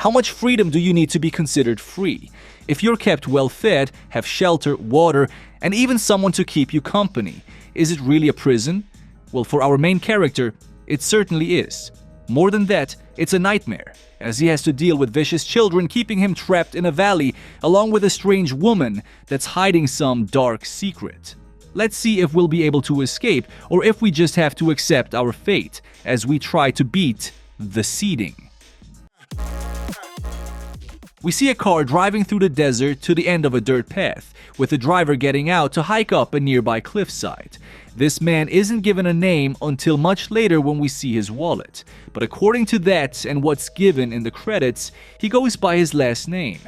How much freedom do you need to be considered free? If you're kept well fed, have shelter, water, and even someone to keep you company, is it really a prison? Well, for our main character, it certainly is. More than that, it's a nightmare, as he has to deal with vicious children keeping him trapped in a valley, along with a strange woman that's hiding some dark secret. Let's see if we'll be able to escape, or if we just have to accept our fate as we try to beat the seeding. We see a car driving through the desert to the end of a dirt path, with the driver getting out to hike up a nearby cliffside. This man isn't given a name until much later when we see his wallet, but according to that and what's given in the credits, he goes by his last name,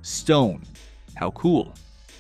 Stone. How cool.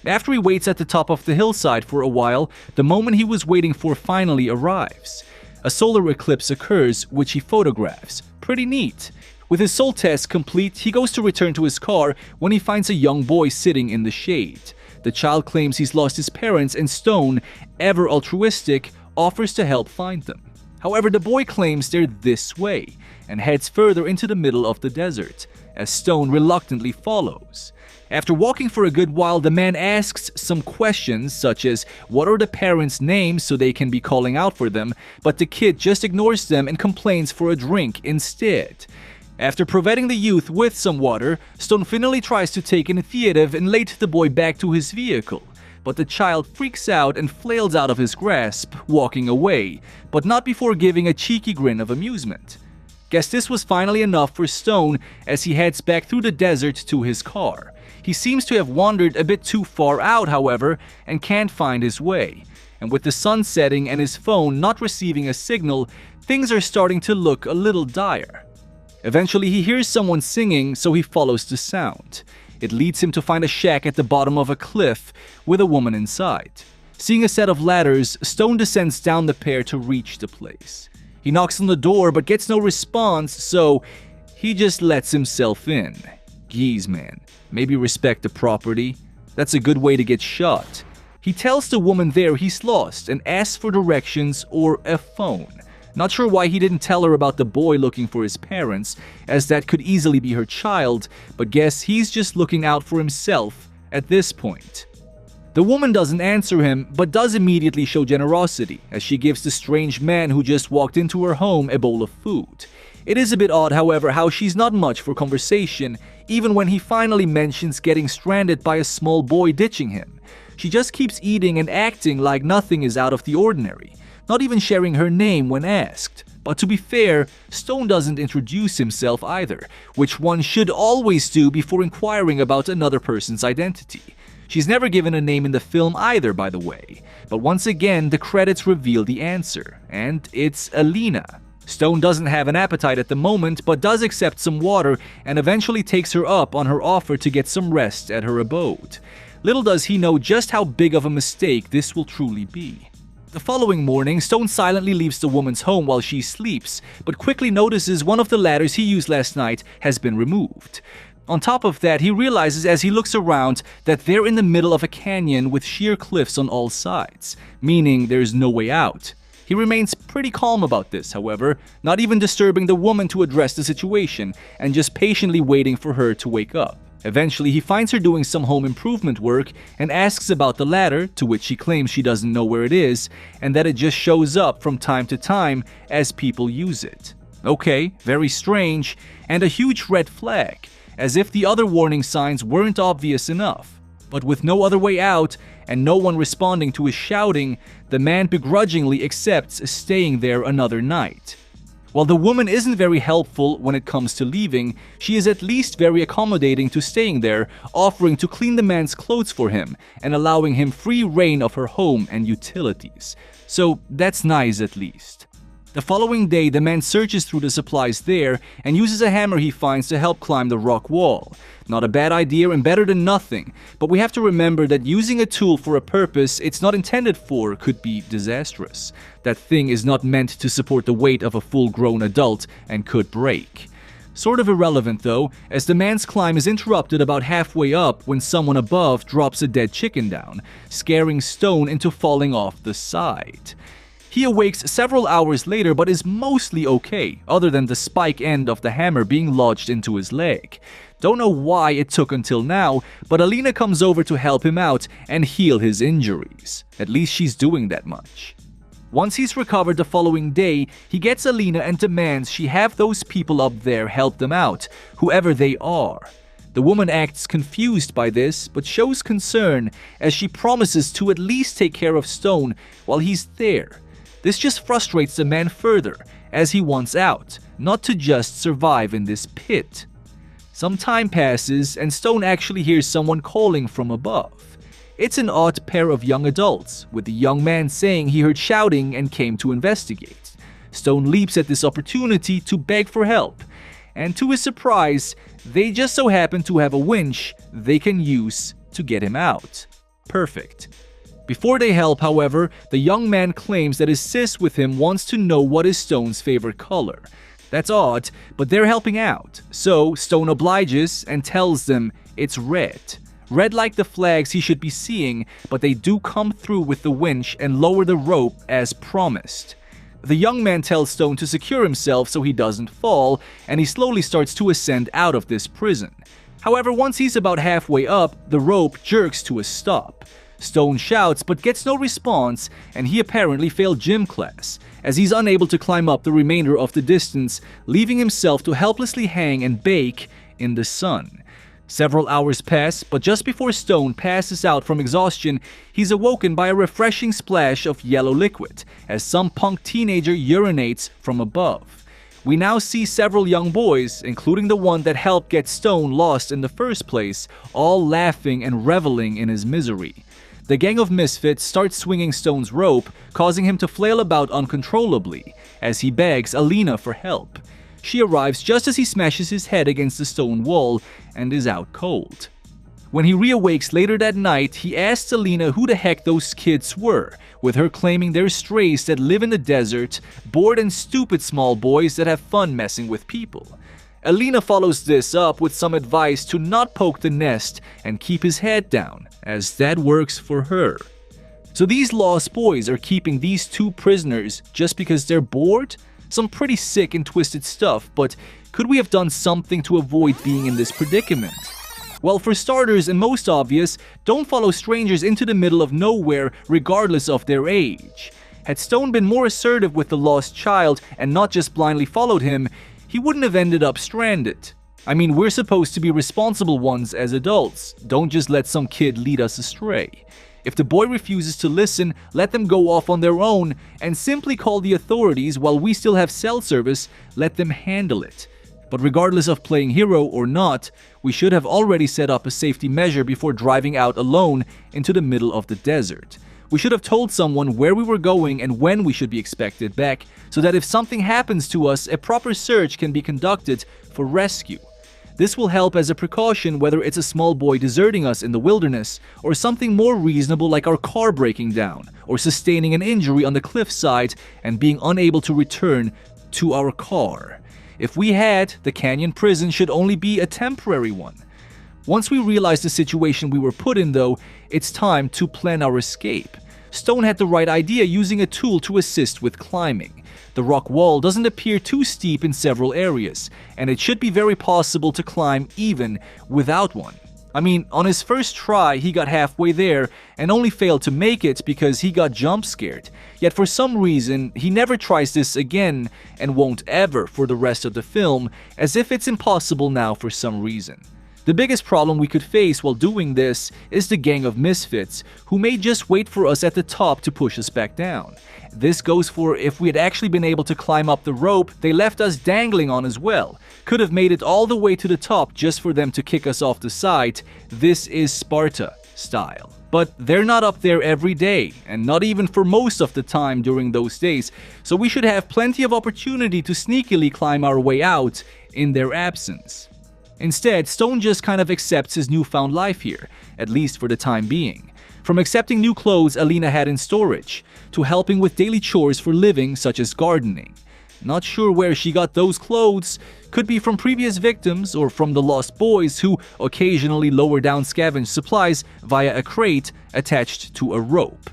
After he waits at the top of the hillside for a while, the moment he was waiting for finally arrives. A solar eclipse occurs, which he photographs. Pretty neat. With his soul test complete, he goes to return to his car when he finds a young boy sitting in the shade. The child claims he's lost his parents, and Stone, ever altruistic, offers to help find them. However, the boy claims they're this way and heads further into the middle of the desert, as Stone reluctantly follows. After walking for a good while, the man asks some questions such as what are the parents' names so they can be calling out for them, but the kid just ignores them and complains for a drink instead. After providing the youth with some water, Stone finally tries to take initiative and lead the boy back to his vehicle. But the child freaks out and flails out of his grasp, walking away, but not before giving a cheeky grin of amusement. Guess this was finally enough for Stone as he heads back through the desert to his car. He seems to have wandered a bit too far out, however, and can't find his way. And with the sun setting and his phone not receiving a signal, things are starting to look a little dire. Eventually, he hears someone singing, so he follows the sound. It leads him to find a shack at the bottom of a cliff with a woman inside. Seeing a set of ladders, Stone descends down the pair to reach the place. He knocks on the door but gets no response, so he just lets himself in. Geez, man, maybe respect the property. That's a good way to get shot. He tells the woman there he's lost and asks for directions or a phone. Not sure why he didn't tell her about the boy looking for his parents, as that could easily be her child, but guess he's just looking out for himself at this point. The woman doesn't answer him, but does immediately show generosity, as she gives the strange man who just walked into her home a bowl of food. It is a bit odd, however, how she's not much for conversation, even when he finally mentions getting stranded by a small boy ditching him. She just keeps eating and acting like nothing is out of the ordinary, not even sharing her name when asked. But to be fair, Stone doesn't introduce himself either, which one should always do before inquiring about another person's identity. She's never given a name in the film either, by the way. But once again, the credits reveal the answer, and it's Alina. Stone doesn't have an appetite at the moment, but does accept some water and eventually takes her up on her offer to get some rest at her abode. Little does he know just how big of a mistake this will truly be. The following morning, Stone silently leaves the woman's home while she sleeps, but quickly notices one of the ladders he used last night has been removed. On top of that, he realizes as he looks around that they're in the middle of a canyon with sheer cliffs on all sides, meaning there's no way out. He remains pretty calm about this, however, not even disturbing the woman to address the situation, and just patiently waiting for her to wake up. Eventually, he finds her doing some home improvement work and asks about the ladder, to which she claims she doesn't know where it is, and that it just shows up from time to time as people use it. Okay, very strange, and a huge red flag, as if the other warning signs weren't obvious enough. But with no other way out, and no one responding to his shouting, the man begrudgingly accepts staying there another night. While the woman isn't very helpful when it comes to leaving, she is at least very accommodating to staying there, offering to clean the man's clothes for him and allowing him free reign of her home and utilities. So that's nice at least. The following day, the man searches through the supplies there and uses a hammer he finds to help climb the rock wall. Not a bad idea and better than nothing, but we have to remember that using a tool for a purpose it's not intended for could be disastrous. That thing is not meant to support the weight of a full-grown adult and could break. Sort of irrelevant though, as the man's climb is interrupted about halfway up when someone above drops a dead chicken down, scaring Stone into falling off the side. He awakes several hours later but is mostly okay, other than the spike end of the hammer being lodged into his leg. Don't know why it took until now, but Alina comes over to help him out and heal his injuries. At least she's doing that much. Once he's recovered the following day, he gets Alina and demands she have those people up there help them out, whoever they are. The woman acts confused by this, but shows concern as she promises to at least take care of Stone while he's there. This just frustrates the man further, as he wants out, not to just survive in this pit. Some time passes, and Stone actually hears someone calling from above. It's an odd pair of young adults, with the young man saying he heard shouting and came to investigate. Stone leaps at this opportunity to beg for help, and to his surprise, they just so happen to have a winch they can use to get him out. Perfect. Before they help, however, the young man claims that his sis with him wants to know what is Stone's favorite color. That's odd, but they're helping out, so Stone obliges and tells them it's red. Red like the flags he should be seeing, but they do come through with the winch and lower the rope as promised. The young man tells Stone to secure himself so he doesn't fall, and he slowly starts to ascend out of this prison. However, once he's about halfway up, the rope jerks to a stop. Stone shouts but gets no response, and he apparently failed gym class, as he's unable to climb up the remainder of the distance, leaving himself to helplessly hang and bake in the sun. Several hours pass, but just before Stone passes out from exhaustion, he's awoken by a refreshing splash of yellow liquid, as some punk teenager urinates from above. We now see several young boys, including the one that helped get Stone lost in the first place, all laughing and reveling in his misery. The gang of misfits starts swinging Stone's rope, causing him to flail about uncontrollably, as he begs Alina for help. She arrives just as he smashes his head against the stone wall and is out cold. When he reawakes later that night, he asks Alina who the heck those kids were, with her claiming they're strays that live in the desert, bored and stupid small boys that have fun messing with people. Alina follows this up with some advice to not poke the nest and keep his head down, as that works for her. So these lost boys are keeping these two prisoners just because they're bored? Some pretty sick and twisted stuff, but could we have done something to avoid being in this predicament? Well, for starters and most obvious, don't follow strangers into the middle of nowhere regardless of their age. Had Stone been more assertive with the lost child and not just blindly followed him, he wouldn't have ended up stranded. I mean, we're supposed to be responsible ones as adults. Don't just let some kid lead us astray. If the boy refuses to listen, let them go off on their own and simply call the authorities while we still have cell service, let them handle it. But regardless of playing hero or not, we should have already set up a safety measure before driving out alone into the middle of the desert. We should have told someone where we were going and when we should be expected back, so that if something happens to us, a proper search can be conducted for rescue. This will help as a precaution whether it's a small boy deserting us in the wilderness or something more reasonable like our car breaking down or sustaining an injury on the cliffside and being unable to return to our car. If we had, the canyon prison should only be a temporary one. Once we realize the situation we were put in though, it's time to plan our escape. Stone had the right idea using a tool to assist with climbing. The rock wall doesn't appear too steep in several areas, and it should be very possible to climb even without one. I mean, on his first try, he got halfway there and only failed to make it because he got jump scared. Yet for some reason, he never tries this again and won't ever for the rest of the film, as if it's impossible now for some reason. The biggest problem we could face while doing this is the gang of misfits, who may just wait for us at the top to push us back down. This goes for if we had actually been able to climb up the rope they left us dangling on as well. Could have made it all the way to the top just for them to kick us off the side. This is Sparta style. But they're not up there every day, and not even for most of the time during those days, so we should have plenty of opportunity to sneakily climb our way out in their absence. Instead, Stone just kind of accepts his newfound life here, at least for the time being. From accepting new clothes Alina had in storage, to helping with daily chores for living such as gardening. Not sure where she got those clothes, could be from previous victims or from the lost boys who occasionally lower down scavenged supplies via a crate attached to a rope.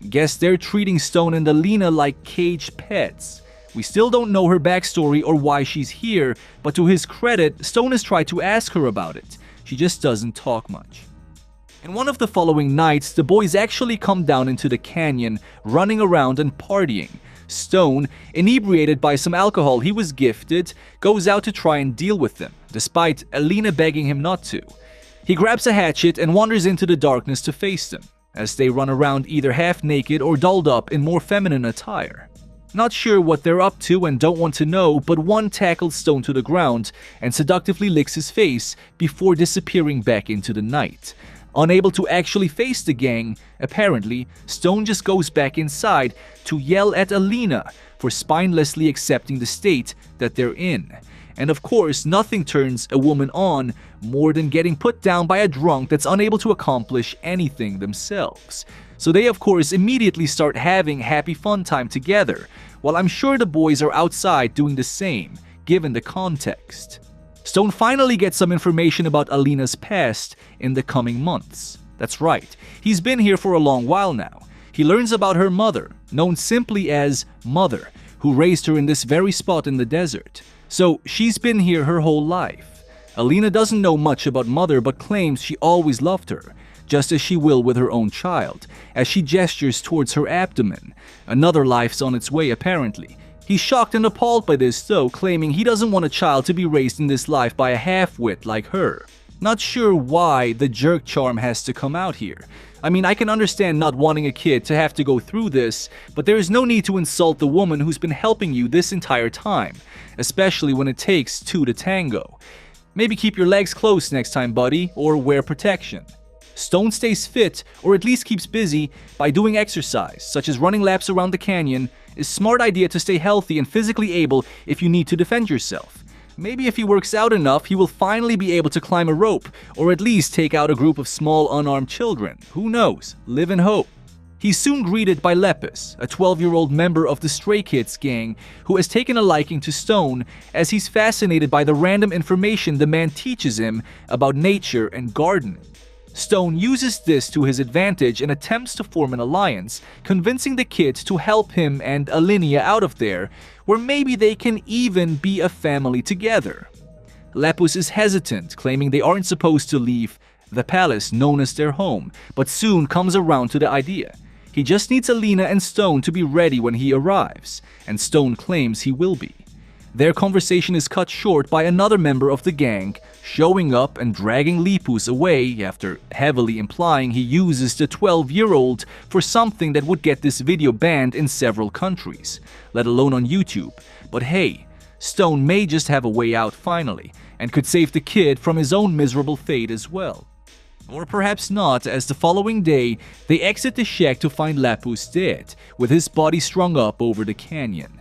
Guess they're treating Stone and Alina like caged pets. We still don't know her backstory or why she's here, but to his credit, Stone has tried to ask her about it. She just doesn't talk much. In one of the following nights, the boys actually come down into the canyon, running around and partying. Stone, inebriated by some alcohol he was gifted, goes out to try and deal with them, despite Alina begging him not to. He grabs a hatchet and wanders into the darkness to face them, as they run around either half-naked or dolled up in more feminine attire. Not sure what they're up to and don't want to know, but one tackles Stone to the ground and seductively licks his face before disappearing back into the night. Unable to actually face the gang, apparently, Stone just goes back inside to yell at Alina for spinelessly accepting the state that they're in. And of course, nothing turns a woman on more than getting put down by a drunk that's unable to accomplish anything themselves. So they of course immediately start having happy fun time together, while I'm sure the boys are outside doing the same, given the context. Stone finally gets some information about Alina's past in the coming months. That's right, he's been here for a long while now. He learns about her mother, known simply as Mother, who raised her in this very spot in the desert. So she's been here her whole life. Alina doesn't know much about Mother but claims she always loved her, just as she will with her own child, as she gestures towards her abdomen. Another life's on its way apparently. He's shocked and appalled by this though, claiming he doesn't want a child to be raised in this life by a half-wit like her. Not sure why the jerk charm has to come out here. I mean, I can understand not wanting a kid to have to go through this, but there is no need to insult the woman who's been helping you this entire time, especially when it takes two to tango. Maybe keep your legs closed next time, buddy, or wear protection. Stone stays fit, or at least keeps busy, by doing exercise, such as running laps around the canyon. Is a smart idea to stay healthy and physically able if you need to defend yourself. Maybe if he works out enough, he will finally be able to climb a rope, or at least take out a group of small unarmed children. Who knows? Live in hope. He's soon greeted by Lepus, a 12-year-old member of the Stray Kids gang, who has taken a liking to Stone as he's fascinated by the random information the man teaches him about nature and gardening. Stone uses this to his advantage and attempts to form an alliance, convincing the kids to help him and Alina out of there, where maybe they can even be a family together. Lepus is hesitant, claiming they aren't supposed to leave the palace known as their home, but soon comes around to the idea. He just needs Alina and Stone to be ready when he arrives, and Stone claims he will be. Their conversation is cut short by another member of the gang showing up and dragging Lepus away after heavily implying he uses the 12-year-old for something that would get this video banned in several countries, let alone on YouTube. But hey, Stone may just have a way out finally, and could save the kid from his own miserable fate as well. Or perhaps not, as the following day, they exit the shack to find Lepus dead, with his body strung up over the canyon.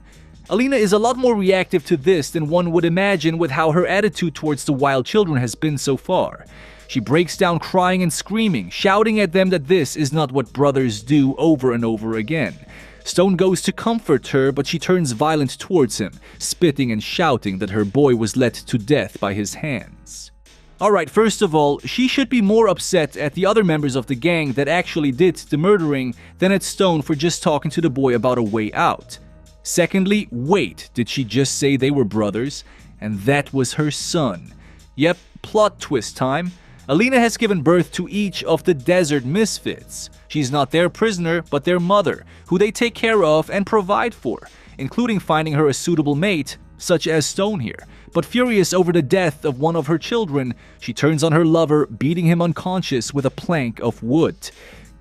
Alina is a lot more reactive to this than one would imagine with how her attitude towards the wild children has been so far. She breaks down crying and screaming, shouting at them that this is not what brothers do over and over again. Stone goes to comfort her, but she turns violent towards him, spitting and shouting that her boy was let to death by his hands. Alright, first of all, she should be more upset at the other members of the gang that actually did the murdering than at Stone for just talking to the boy about a way out. Secondly, wait, did she just say they were brothers? And that was her son. Yep, plot twist time. Alina has given birth to each of the desert misfits. She's not their prisoner, but their mother, who they take care of and provide for, including finding her a suitable mate, such as Stone here. But furious over the death of one of her children, she turns on her lover, beating him unconscious with a plank of wood.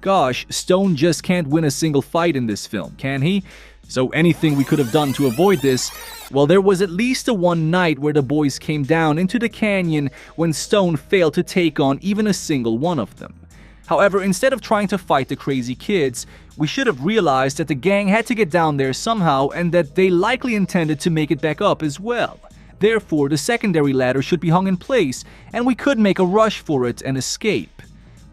Gosh, Stone just can't win a single fight in this film, can he? So anything we could have done to avoid this? Well, there was at least a one night where the boys came down into the canyon when Stone failed to take on even a single one of them. However, instead of trying to fight the crazy kids, we should have realized that the gang had to get down there somehow and that they likely intended to make it back up as well. Therefore, the secondary ladder should be hung in place and we could make a rush for it and escape.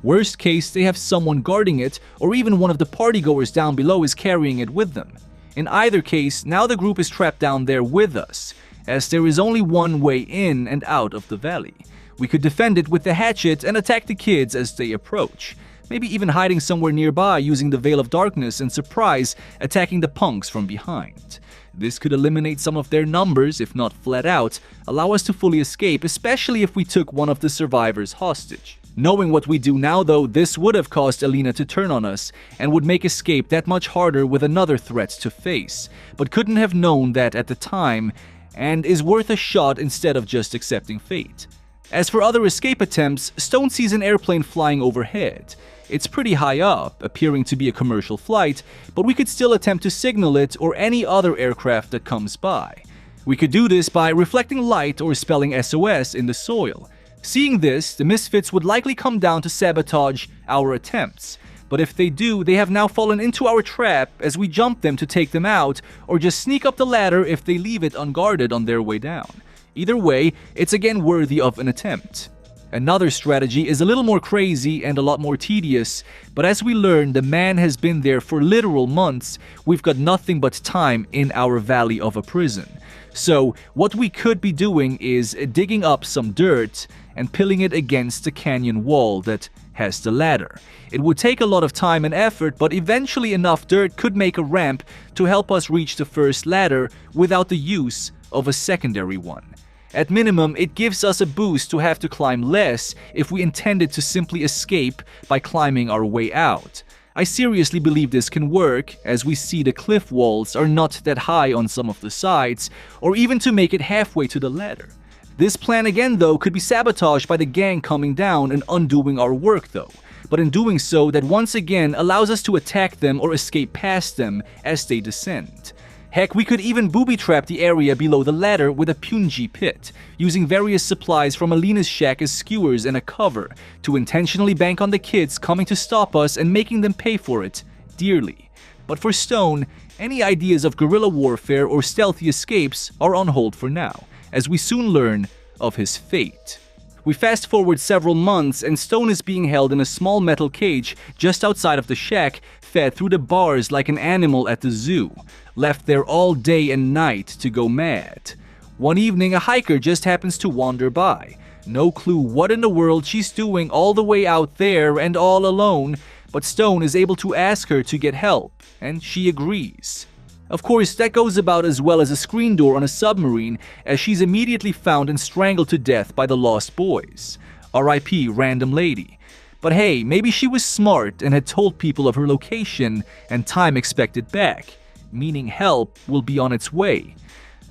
Worst case, they have someone guarding it, or even one of the partygoers down below is carrying it with them. In either case, now the group is trapped down there with us, as there is only one way in and out of the valley. We could defend it with the hatchet and attack the kids as they approach. maybe even hiding somewhere nearby using the Veil of Darkness and surprise attacking the punks from behind. This could eliminate some of their numbers, if not flat out, allow us to fully escape, especially if we took one of the survivors hostage. Knowing what we do now though, this would have caused Alina to turn on us and would make escape that much harder with another threat to face, but couldn't have known that at the time, and is worth a shot instead of just accepting fate. As for other escape attempts, Stone sees an airplane flying overhead. It's pretty high up, appearing to be a commercial flight, but we could still attempt to signal it or any other aircraft that comes by. We could do this by reflecting light or spelling SOS in the soil. Seeing this, the misfits would likely come down to sabotage our attempts. But if they do, they have now fallen into our trap as we jump them to take them out, or just sneak up the ladder if they leave it unguarded on their way down. Either way, it's again worthy of an attempt. Another strategy is a little more crazy and a lot more tedious, but as we learn the man has been there for literal months, we've got nothing but time in our valley of a prison. So what we could be doing is digging up some dirt and pilling it against the canyon wall that has the ladder. It would take a lot of time and effort, but eventually enough dirt could make a ramp to help us reach the first ladder without the use of a secondary one. At minimum, it gives us a boost to have to climb less if we intended to simply escape by climbing our way out. I seriously believe this can work, as we see the cliff walls are not that high on some of the sides, or even to make it halfway to the ladder. This plan again though could be sabotaged by the gang coming down and undoing our work though, but in doing so that once again allows us to attack them or escape past them as they descend. Heck, we could even booby-trap the area below the ladder with a punji pit, using various supplies from Alina's shack as skewers and a cover, to intentionally bank on the kids coming to stop us and making them pay for it dearly. But for Stone, any ideas of guerrilla warfare or stealthy escapes are on hold for now, as we soon learn of his fate. We fast forward several months and Stone is being held in a small metal cage just outside of the shack, fed through the bars like an animal at the zoo, left there all day and night to go mad. One evening, a hiker just happens to wander by. No clue what in the world she's doing all the way out there and all alone, but Stone is able to ask her to get help, and she agrees. Of course, that goes about as well as a screen door on a submarine, as she's immediately found and strangled to death by the Lost Boys. R.I.P. random lady. But hey, maybe she was smart and had told people of her location and time expected back, meaning help will be on its way.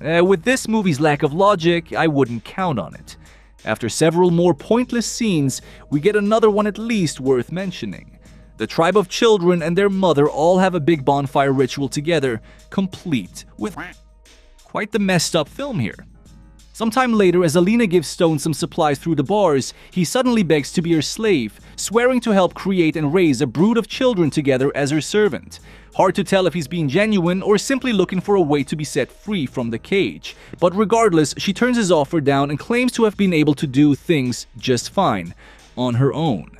With this movie's lack of logic, I wouldn't count on it. After several more pointless scenes, we get another one at least worth mentioning. The tribe of children and their mother all have a big bonfire ritual together, complete with quite the messed up film here. Sometime later, as Alina gives Stone some supplies through the bars, he suddenly begs to be her slave, swearing to help create and raise a brood of children together as her servant. Hard to tell if he's being genuine or simply looking for a way to be set free from the cage. But regardless, she turns his offer down and claims to have been able to do things just fine on her own.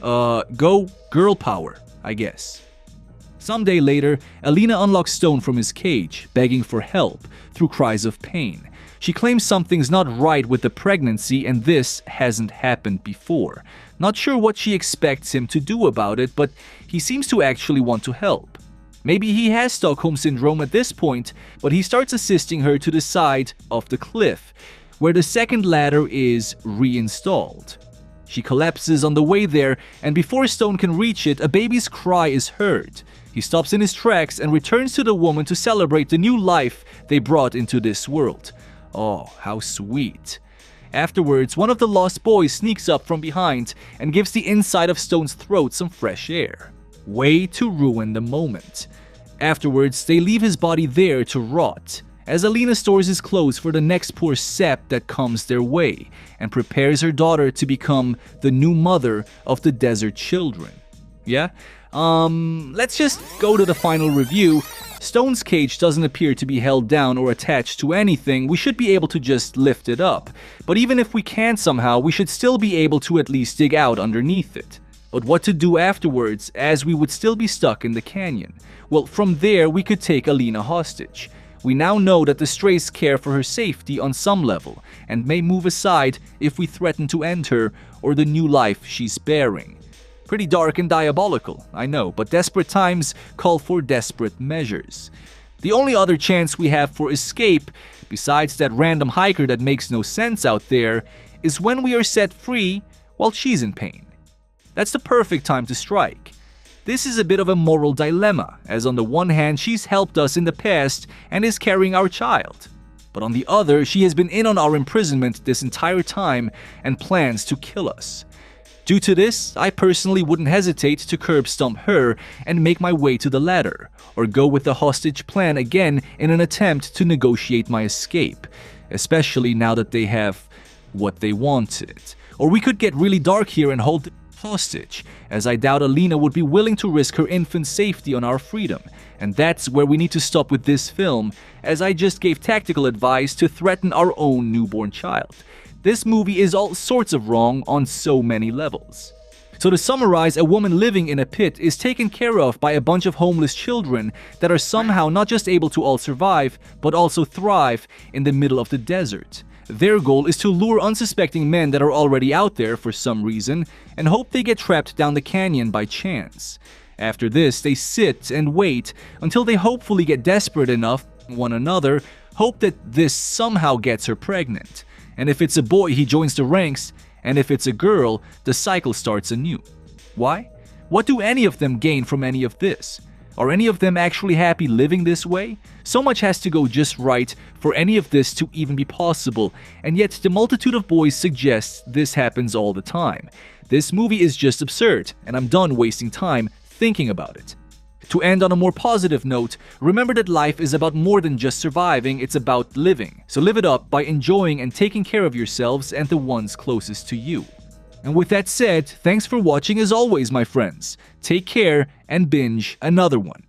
Go girl power, I guess. Some day later, Alina unlocks Stone from his cage, begging for help through cries of pain. She claims something's not right with the pregnancy and this hasn't happened before. Not sure what she expects him to do about it, but he seems to actually want to help. Maybe he has Stockholm Syndrome at this point, but he starts assisting her to the side of the cliff, where the second ladder is reinstalled. She collapses on the way there, and before Stone can reach it, a baby's cry is heard. He stops in his tracks and returns to the woman to celebrate the new life they brought into this world. Oh, how sweet. Afterwards, one of the Lost Boys sneaks up from behind and gives the inside of Stone's throat some fresh air. Way to ruin the moment. Afterwards, they leave his body there to rot, as Alina stores his clothes for the next poor sap that comes their way, and prepares her daughter to become the new mother of the desert children. Yeah? Let's just go to the final review. Stone's cage doesn't appear to be held down or attached to anything. We should be able to just lift it up. But even if we can't somehow, we should still be able to at least dig out underneath it. But what to do afterwards, as we would still be stuck in the canyon? Well, from there we could take Alina hostage. We now know that the strays care for her safety on some level, and may move aside if we threaten to end her or the new life she's bearing. Pretty dark and diabolical, I know, but desperate times call for desperate measures. The only other chance we have for escape, besides that random hiker that makes no sense out there, is when we are set free while she's in pain. That's the perfect time to strike. This is a bit of a moral dilemma, as on the one hand she's helped us in the past and is carrying our child, but on the other she has been in on our imprisonment this entire time and plans to kill us. Due to this, I personally wouldn't hesitate to curb stomp her and make my way to the ladder, or go with the hostage plan again in an attempt to negotiate my escape, especially now that they have what they wanted. Or we could get really dark here and hold hostage, as I doubt Alina would be willing to risk her infant's safety on our freedom, and that's where we need to stop with this film, as I just gave tactical advice to threaten our own newborn child. This movie is all sorts of wrong on so many levels. So to summarize, a woman living in a pit is taken care of by a bunch of homeless children that are somehow not just able to all survive, but also thrive in the middle of the desert. Their goal is to lure unsuspecting men that are already out there for some reason and hope they get trapped down the canyon by chance. After this, they sit and wait until they hopefully get desperate enough, one another, hope that this somehow gets her pregnant. And if it's a boy, he joins the ranks, and if it's a girl, the cycle starts anew. Why? What do any of them gain from any of this? Are any of them actually happy living this way? So much has to go just right for any of this to even be possible, and yet the multitude of boys suggests this happens all the time. This movie is just absurd, and I'm done wasting time thinking about it. To end on a more positive note, remember that life is about more than just surviving, it's about living. So live it up by enjoying and taking care of yourselves and the ones closest to you. And with that said, thanks for watching as always, my friends. Take care and binge another one.